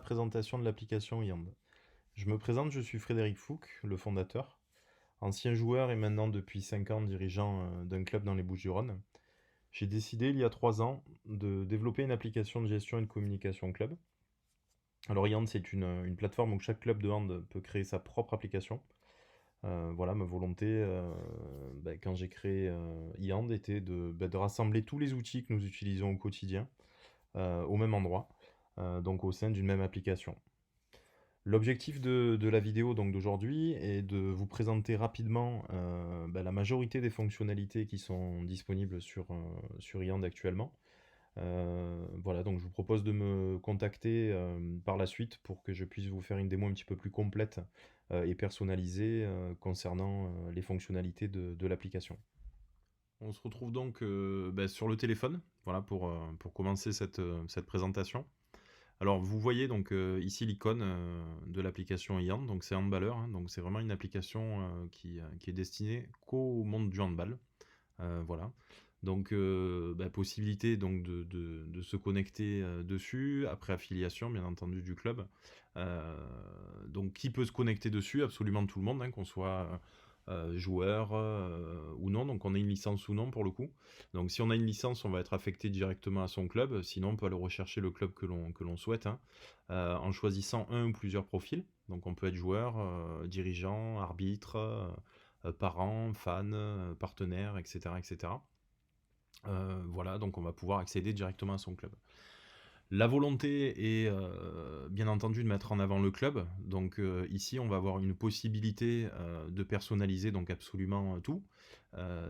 présentation de l'application Yand. Je me présente, je suis Frédéric Fouque, le fondateur, ancien joueur et maintenant depuis 5 ans dirigeant d'un club dans les Bouches-du-Rhône. J'ai décidé il y a 3 ans de développer une application de gestion et de communication club. Alors Yand, c'est une plateforme où chaque club de hand peut créer sa propre application. Voilà, ma volonté, quand j'ai créé Yand, était de rassembler tous les outils que nous utilisons au quotidien au même endroit, donc au sein d'une même application. L'objectif de la vidéo donc d'aujourd'hui est de vous présenter rapidement la majorité des fonctionnalités qui sont disponibles sur Yand actuellement. Voilà, donc je vous propose de me contacter par la suite pour que je puisse vous faire une démo un petit peu plus complète et personnalisée concernant les fonctionnalités de l'application. On se retrouve donc sur le téléphone, voilà, pour commencer cette présentation. Alors vous voyez donc ici l'icône de l'application Yand, donc c'est handballeur, hein, donc c'est vraiment une application qui est destinée qu'au monde du handball. Voilà. Donc possibilité donc de se connecter dessus, après affiliation bien entendu du club. Donc qui peut se connecter dessus? Absolument tout le monde, hein, qu'on soit joueur ou non, donc on a une licence ou non pour le coup. Donc si on a une licence, on va être affecté directement à son club, sinon on peut aller rechercher le club que l'on souhaite, hein, en choisissant un ou plusieurs profils. Donc on peut être joueur, dirigeant, arbitre, parent, fan, partenaire, etc. etc. Voilà, donc on va pouvoir accéder directement à son club. La volonté est bien entendu de mettre en avant le club. Donc ici, on va avoir une possibilité de personnaliser donc absolument tout.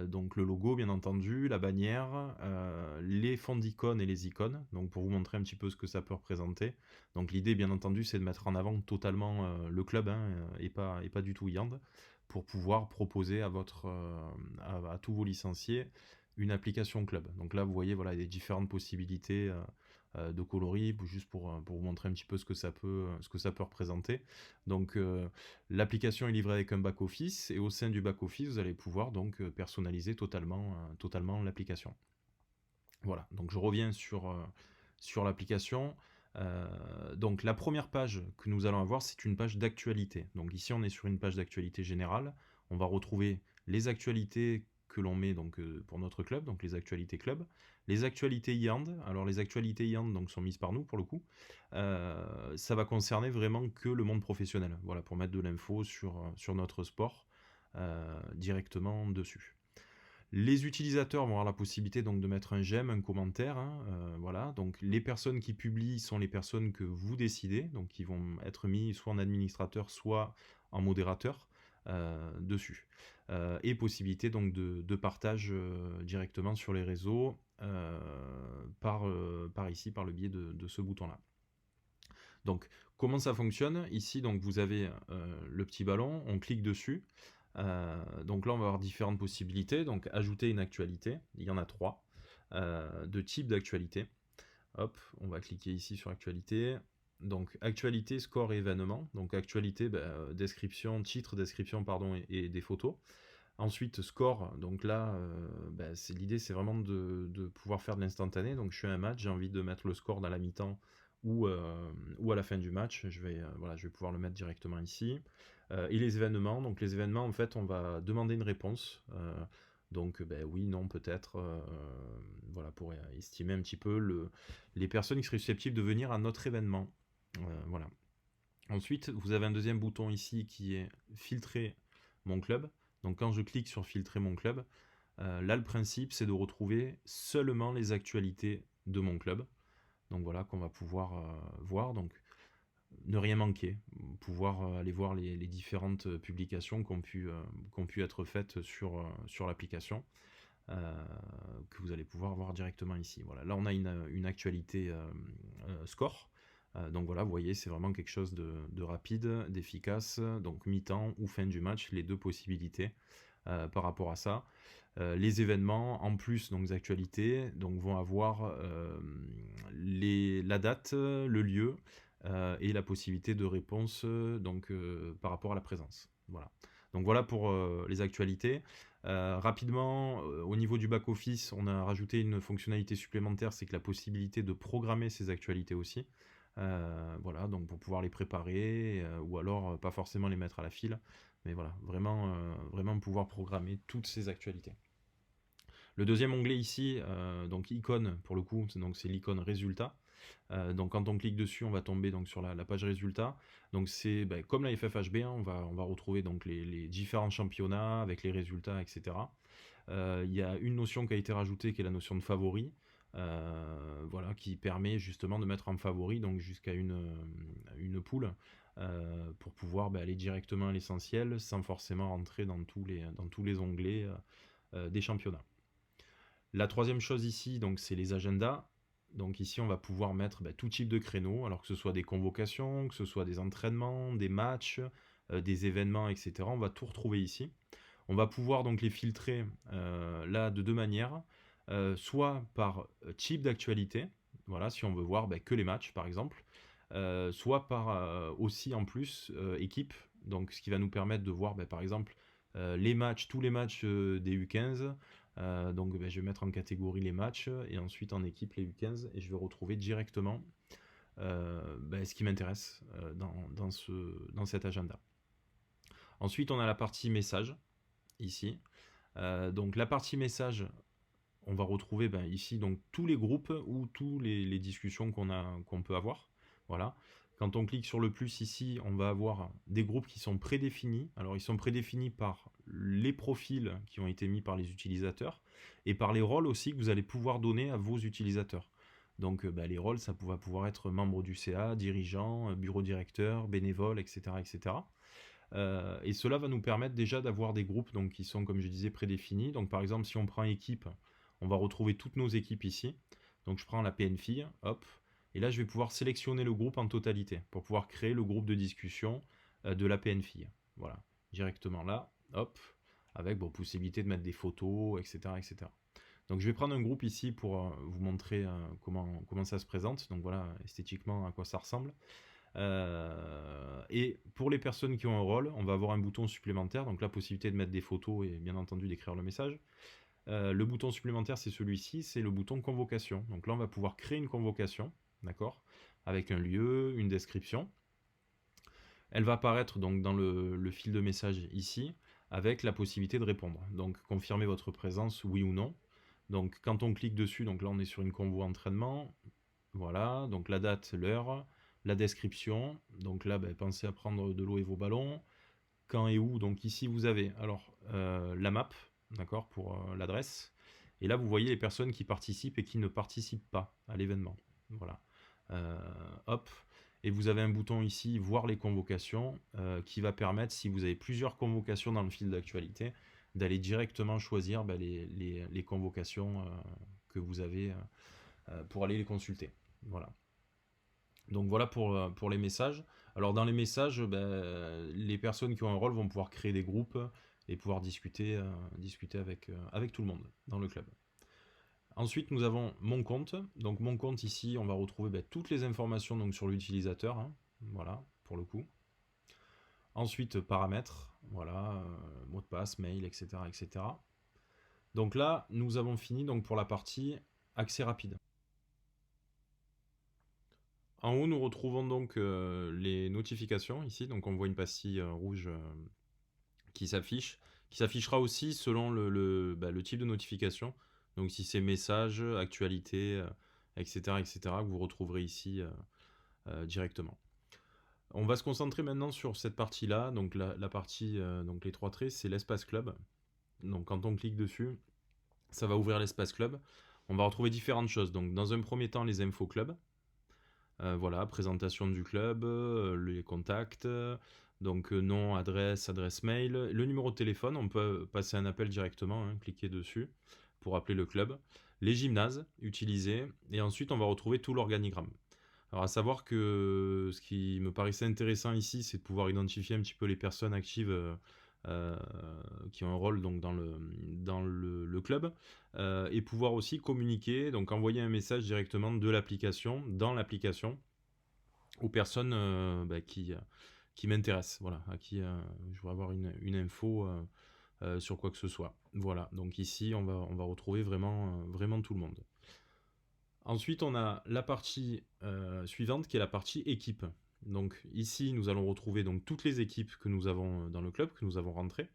Donc le logo, bien entendu, la bannière, les fonds d'icônes et les icônes. Donc pour vous montrer un petit peu ce que ça peut représenter. Donc l'idée, bien entendu, c'est de mettre en avant totalement le club, hein, et pas du tout Yand, pour pouvoir proposer à tous vos licenciés une application club. Donc là, vous voyez, voilà, les différentes possibilités de coloris, juste pour vous montrer un petit peu ce que ça peut représenter. Donc l'application est livrée avec un back-office, et au sein du back-office, vous allez pouvoir donc personnaliser totalement l'application. Voilà, donc je reviens sur l'application. Donc la première page que nous allons avoir, c'est une page d'actualité. Donc ici, on est sur une page d'actualité générale. On va retrouver les actualités que l'on met donc pour notre club, donc les actualités club, les actualités Yand. Alors les actualités Yand donc sont mises par nous pour le coup. Ça va concerner vraiment que le monde professionnel. Voilà, pour mettre de l'info sur notre sport directement dessus. Les utilisateurs vont avoir la possibilité donc de mettre un j'aime, un commentaire, hein, voilà. Donc les personnes qui publient sont les personnes que vous décidez, donc qui vont être mis soit en administrateur, soit en modérateur dessus. Et possibilité donc de partage directement sur les réseaux par ici, par le biais de ce bouton-là. Donc comment ça fonctionne? Ici donc vous avez le petit ballon, on clique dessus. Donc là, on va avoir différentes possibilités. Donc, ajouter une actualité. Il y en a 3 de type d'actualité. Hop, on va cliquer ici sur actualité. Donc, actualité, score et événement. Donc, actualité, description, titre, description, pardon, et des photos. Ensuite, score. Donc là, l'idée, c'est vraiment de pouvoir faire de l'instantané. Donc, je suis à un match, j'ai envie de mettre le score dans la mi-temps ou à la fin du match. Je vais pouvoir le mettre directement ici. Et les événements, donc les événements, en fait, on va demander une réponse. Donc, oui, non, peut-être, voilà, pour estimer un petit peu les personnes qui seraient susceptibles de venir à notre événement. Voilà. Ensuite, vous avez un deuxième bouton ici qui est filtrer mon club. Donc, quand je clique sur filtrer mon club, là, le principe, c'est de retrouver seulement les actualités de mon club. Donc, voilà, qu'on va pouvoir voir. Donc, ne rien manquer, pouvoir aller voir les différentes publications qui ont pu être faites sur l'application, que vous allez pouvoir voir directement ici. Voilà. Là, on a une actualité score. Donc voilà, vous voyez, c'est vraiment quelque chose de rapide, d'efficace. Donc mi-temps ou fin du match, les deux possibilités par rapport à ça. Les événements, en plus donc des actualités, donc, vont avoir la date, le lieu, et la possibilité de réponse par rapport à la présence. Voilà. Donc voilà pour les actualités. Rapidement, au niveau du back-office, on a rajouté une fonctionnalité supplémentaire, c'est que la possibilité de programmer ces actualités aussi. Voilà, donc pour pouvoir les préparer, ou alors pas forcément les mettre à la file, mais voilà, vraiment pouvoir programmer toutes ces actualités. Le deuxième onglet ici, donc icône pour le coup, c'est l'icône résultat. Donc quand on clique dessus, on va tomber donc sur la page résultat. Donc c'est comme la FFHB, hein, on va retrouver donc les différents championnats avec les résultats, etc. Il y a une notion qui a été rajoutée qui est la notion de favori. Voilà, qui permet justement de mettre en favori donc jusqu'à une poule, pour pouvoir aller directement à l'essentiel sans forcément rentrer dans tous les onglets des championnats. La troisième chose ici, donc, c'est les agendas. Donc ici, on va pouvoir mettre tout type de créneaux, alors que ce soit des convocations, que ce soit des entraînements, des matchs, des événements, etc. On va tout retrouver ici. On va pouvoir donc les filtrer là de deux manières. Soit par type d'actualité, voilà, si on veut voir que les matchs par exemple, soit par aussi en plus équipe, donc ce qui va nous permettre de voir par exemple les matchs, tous les matchs des U15. Donc je vais mettre en catégorie les matchs et ensuite en équipe les U15 et je vais retrouver directement ce qui m'intéresse dans cet agenda. Ensuite on a la partie message ici. Donc la partie message, on va retrouver ici donc tous les groupes ou tous les discussions qu'on peut avoir. Voilà. Quand on clique sur le plus ici, on va avoir des groupes qui sont prédéfinis. Alors ils sont prédéfinis par les profils qui ont été mis par les utilisateurs et par les rôles aussi que vous allez pouvoir donner à vos utilisateurs. Donc les rôles, ça va pouvoir être membre du CA, dirigeant, bureau directeur, bénévole, etc. etc. Et cela va nous permettre déjà d'avoir des groupes donc, qui sont, comme je disais, prédéfinis. Donc par exemple, si on prend équipe, on va retrouver toutes nos équipes ici. Donc je prends la PNFI, hop, et là je vais pouvoir sélectionner le groupe en totalité pour pouvoir créer le groupe de discussion de la PNFI. Voilà, directement là, hop, avec possibilité de mettre des photos, etc. etc. Donc je vais prendre un groupe ici pour vous montrer comment ça se présente. Donc voilà, esthétiquement à quoi ça ressemble. Et pour les personnes qui ont un rôle, on va avoir un bouton supplémentaire, donc la possibilité de mettre des photos et bien entendu d'écrire le message. Le bouton supplémentaire, c'est celui-ci, c'est le bouton convocation. Donc là, on va pouvoir créer une convocation, d'accord, avec un lieu, une description. Elle va apparaître donc dans le fil de message ici, avec la possibilité de répondre. Donc confirmez votre présence, oui ou non. Donc quand on clique dessus, donc là on est sur une convo entraînement, voilà, donc la date, l'heure, la description, donc là pensez à prendre de l'eau et vos ballons, quand et où, donc ici vous avez alors la map, d'accord, pour l'adresse, et là vous voyez les personnes qui participent et qui ne participent pas à l'événement, voilà, hop, et vous avez un bouton ici, voir les convocations, qui va permettre, si vous avez plusieurs convocations dans le fil d'actualité, d'aller directement choisir les convocations que vous avez pour aller les consulter, voilà. Donc voilà pour les messages. Alors dans les messages, les personnes qui ont un rôle vont pouvoir créer des groupes et pouvoir discuter avec tout le monde dans le club. Ensuite, nous avons mon compte. Donc mon compte ici, on va retrouver toutes les informations donc, sur l'utilisateur. Hein. Voilà, pour le coup. Ensuite, paramètres. Voilà, mot de passe, mail, etc., etc. Donc là, nous avons fini donc, pour la partie accès rapide. En haut, nous retrouvons donc les notifications ici. Donc on voit une pastille rouge qui s'affichera aussi selon le type de notification. Donc si c'est message, actualité, etc., etc., que vous retrouverez ici directement. On va se concentrer maintenant sur cette partie-là. Donc la partie, donc les trois traits, c'est l'espace club. Donc quand on clique dessus, ça va ouvrir l'espace club. On va retrouver différentes choses. Donc dans un premier temps, les infos club. Voilà, présentation du club, les contacts, donc nom, adresse mail, le numéro de téléphone, on peut passer un appel directement, hein, cliquer dessus pour appeler le club, les gymnases utilisés, et ensuite on va retrouver tout l'organigramme. Alors à savoir que ce qui me paraissait intéressant ici, c'est de pouvoir identifier un petit peu les personnes actives qui ont un rôle donc, dans le club, et pouvoir aussi communiquer, donc envoyer un message directement de l'application, dans l'application, aux personnes qui m'intéressent, voilà, à qui je voudrais avoir une info sur quoi que ce soit. Voilà, donc ici on va retrouver vraiment tout le monde. Ensuite, on a la partie suivante qui est la partie équipe. Donc ici, nous allons retrouver donc toutes les équipes que nous avons dans le club, que nous avons rentrées.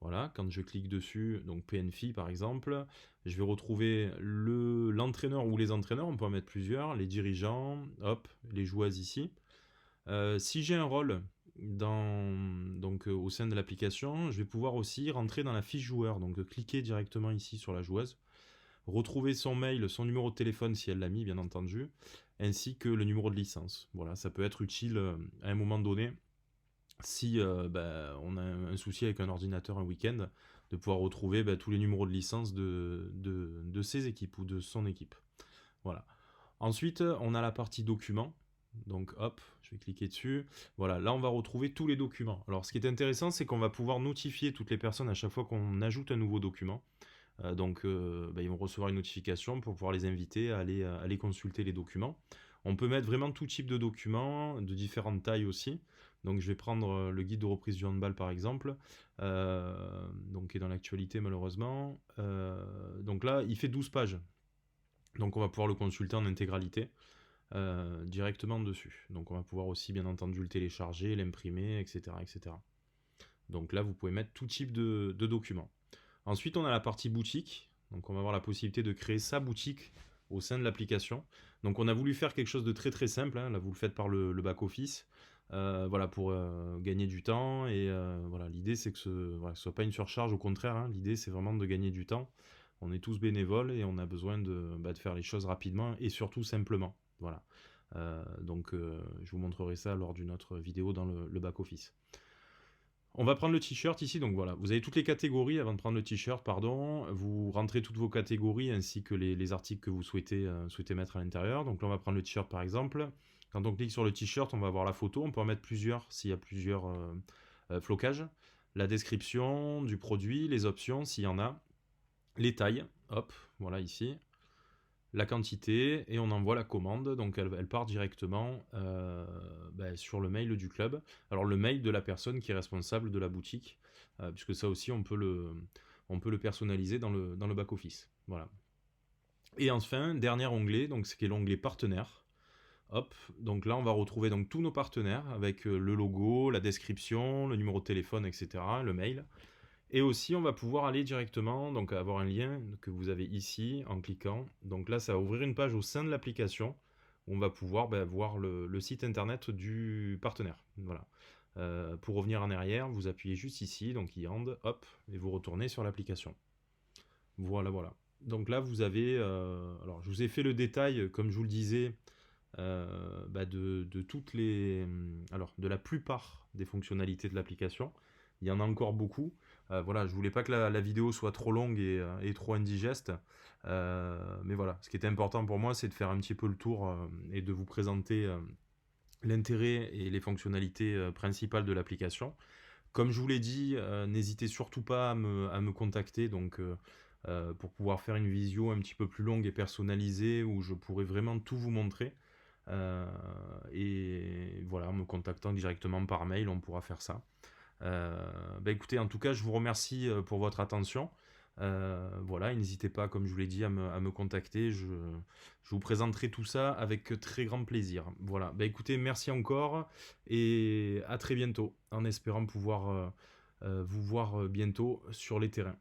Voilà, quand je clique dessus, donc PNFI par exemple, je vais retrouver l'entraîneur ou les entraîneurs, on peut en mettre plusieurs, les dirigeants, hop, les joueuses ici. Si j'ai un rôle au sein de l'application, je vais pouvoir aussi rentrer dans la fiche joueur, donc cliquer directement ici sur la joueuse, retrouver son mail, son numéro de téléphone si elle l'a mis bien entendu, ainsi que le numéro de licence. Voilà, ça peut être utile à un moment donné si on a un souci avec un ordinateur un week-end, de pouvoir retrouver tous les numéros de licence de ses équipes ou de son équipe. Voilà. Ensuite, on a la partie documents. Donc hop, je vais cliquer dessus. Voilà, là on va retrouver tous les documents. Alors ce qui est intéressant, c'est qu'on va pouvoir notifier toutes les personnes à chaque fois qu'on ajoute un nouveau document. Ils vont recevoir une notification pour pouvoir les inviter à aller consulter les documents. On peut mettre vraiment tout type de documents, de différentes tailles aussi. Donc je vais prendre le guide de reprise du handball par exemple, qui est dans l'actualité malheureusement. Donc là, il fait 12 pages. Donc on va pouvoir le consulter en intégralité directement dessus. Donc on va pouvoir aussi bien entendu le télécharger, l'imprimer, etc., etc. Donc là, vous pouvez mettre tout type de documents. Ensuite, on a la partie boutique. Donc on va avoir la possibilité de créer sa boutique au sein de l'application. Donc on a voulu faire quelque chose de très très simple. Là, vous le faites par le back-office. Pour gagner du temps. Et l'idée, c'est que ce soit pas une surcharge. Au contraire, l'idée, c'est vraiment de gagner du temps. On est tous bénévoles et on a besoin de faire les choses rapidement et surtout simplement. Voilà. Je vous montrerai ça lors d'une autre vidéo dans le back-office. On va prendre le t-shirt ici, donc voilà, vous avez toutes les catégories avant de prendre le t-shirt, pardon, vous rentrez toutes vos catégories ainsi que les articles que vous souhaitez mettre à l'intérieur. Donc là on va prendre le t-shirt par exemple. Quand on clique sur le t-shirt, on va voir la photo, on peut en mettre plusieurs s'il y a plusieurs flocages. La description du produit, les options s'il y en a, les tailles, hop, voilà ici, la quantité, et on envoie la commande, donc elle part directement sur le mail du club. Alors le mail de la personne qui est responsable de la boutique, puisque ça aussi on peut le personnaliser dans le back-office. Voilà. Et enfin, dernier onglet, donc ce qui est l'onglet partenaire. Hop, donc là on va retrouver donc tous nos partenaires avec le logo, la description, le numéro de téléphone, etc., le mail. Et aussi, on va pouvoir aller directement, donc avoir un lien que vous avez ici en cliquant. Donc là, ça va ouvrir une page au sein de l'application où on va pouvoir voir le site internet du partenaire. Voilà. Pour revenir en arrière, vous appuyez juste ici, donc Yand, hop, et vous retournez sur l'application. Voilà, voilà. Donc là, vous avez... alors, je vous ai fait le détail, comme je vous le disais, de toutes les... Alors, de la plupart des fonctionnalités de l'application. Il y en a encore beaucoup. Voilà, je voulais pas que la vidéo soit trop longue et trop indigeste. Mais voilà, ce qui était important pour moi, c'est de faire un petit peu le tour et de vous présenter l'intérêt et les fonctionnalités principales de l'application. Comme je vous l'ai dit, n'hésitez surtout pas à me contacter pour pouvoir faire une visio un petit peu plus longue et personnalisée où je pourrais vraiment tout vous montrer. Et voilà, en me contactant directement par mail, on pourra faire ça. Écoutez, en tout cas, je vous remercie pour votre attention. Voilà, n'hésitez pas, comme je vous l'ai dit, à me contacter. Je vous présenterai tout ça avec très grand plaisir. Voilà, écoutez, merci encore et à très bientôt, en espérant pouvoir vous voir bientôt sur les terrains.